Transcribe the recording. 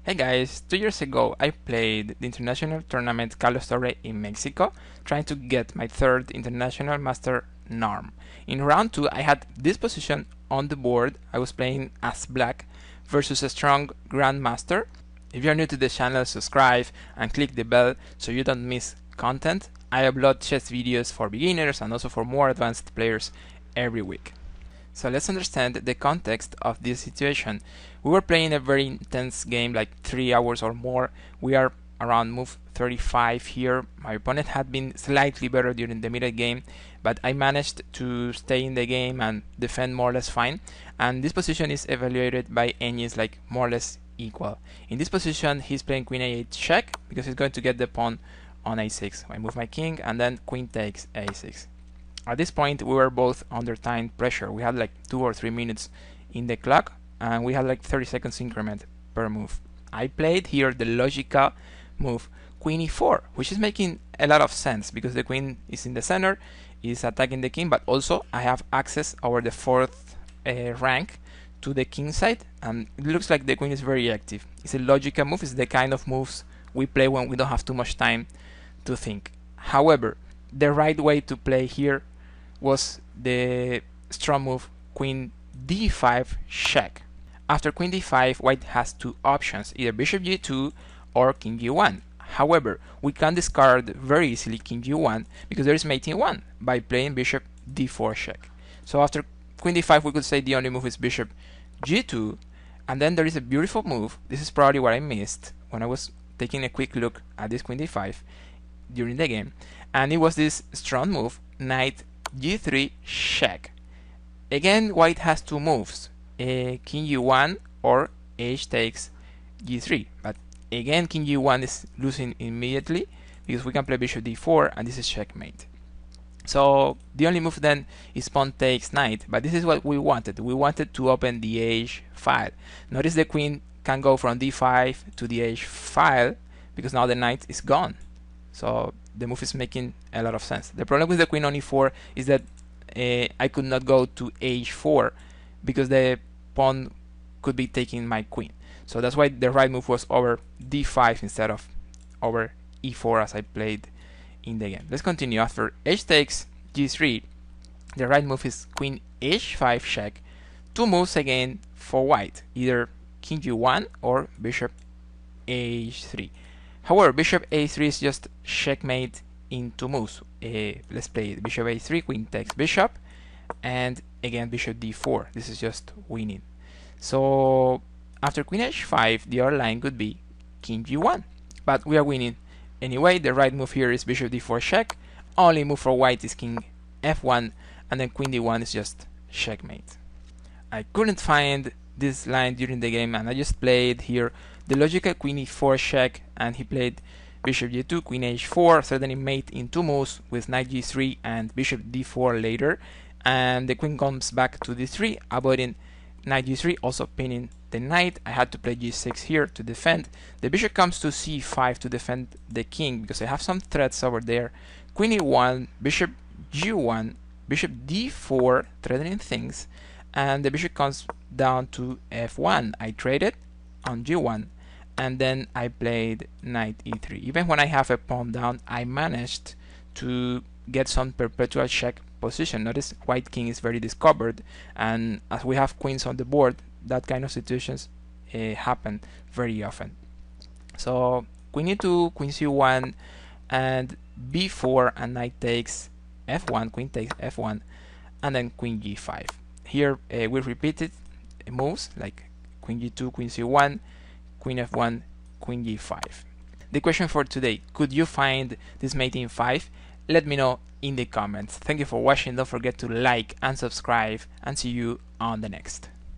Hey guys, 2 years ago I played the international tournament Carlos Torres in Mexico, trying to get my third international master norm. In round 2 I had this position on the board. I was playing as black versus a strong grandmaster. If you're new to the channel, subscribe and click the bell so you don't miss content. I upload chess videos for beginners and also for more advanced players every week. So let's understand the context of this situation. We were playing a very intense game, like 3 hours or more. We are around move 35 here. My opponent had been slightly better during the middle game, but I managed to stay in the game and defend more or less fine. And this position is evaluated by Enyis like more or less equal. In this position, he's playing queen a8 check because he's going to get the pawn on a6. I move my king and then queen takes a6. At this point, we were both under time pressure. We had like 2 or 3 minutes in the clock, and we had like 30 seconds increment per move. I played here the logical move queen e4, which is making a lot of sense because the queen is in the center, is attacking the king, but also I have access over the fourth rank to the king side, and it looks like the queen is very active. It's a logical move. It's the kind of moves we play when we don't have too much time to think. However, the right way to play here was the strong move queen d5 check. After queen d5, white has two options, either bishop g2 or king g1. However, we can discard very easily king g1 because there is mate in 1 by playing bishop d4 check. So after queen d5, we could say the only move is bishop g2, and then there is a beautiful move. This is probably what I missed when I was taking a quick look at this queen d5 during the game, and it was this strong move, knight g3 check. Again, white has two moves, king g1 or h takes g3, but again king g1 is losing immediately because we can play bishop d4 and this is checkmate. So the only move then is pawn takes knight, but this is what we wanted. We wanted to open the h file. Notice the queen can go from d5 to the h file because now the knight is gone. So the move is making a lot of sense. The problem with the queen on e4 is that I could not go to h4 because the pawn could be taking my queen. So that's why the right move was over d5 instead of over e4 as I played in the game. Let's continue. After h takes g3, the right move is queen h5 check. Two moves again for white, either king g1 or bishop h3. However, bishop a3 is just checkmate in two moves. Let's play bishop a3, queen takes bishop, and again bishop d4. This is just winning. So after queen h5, the other line could be king g1, but we are winning anyway. The right move here is bishop d4 check. Only move for white is king f1, and then queen d1 is just checkmate. I couldn't find this line during the game, and I just played here the logical queen e4 check, and he played bishop g2, queen h4, threatening mate in two moves with knight g3 and bishop d4 later, and the queen comes back to d3, avoiding knight g3, also pinning the knight. I had to play g6 here to defend. The bishop comes to c5 to defend the king because I have some threats over there. Queen e1, bishop g1, bishop d4, threatening things, and the bishop comes down to f1. I traded on g1, and then I played knight e3. Even when I have a pawn down, I managed to get some perpetual check position. Notice white king is very discovered, and as we have queens on the board, that kind of situations happen very often. So queen e2, queen c1, and b4, and knight takes f1, queen takes f1, and then queen g5. Here we repeated moves like queen g2, queen c1, queen f1, queen g5. The question for today: could you find this mate in 5? Let me know in the comments. Thank you for watching. Don't forget to like and subscribe, and see you on the next.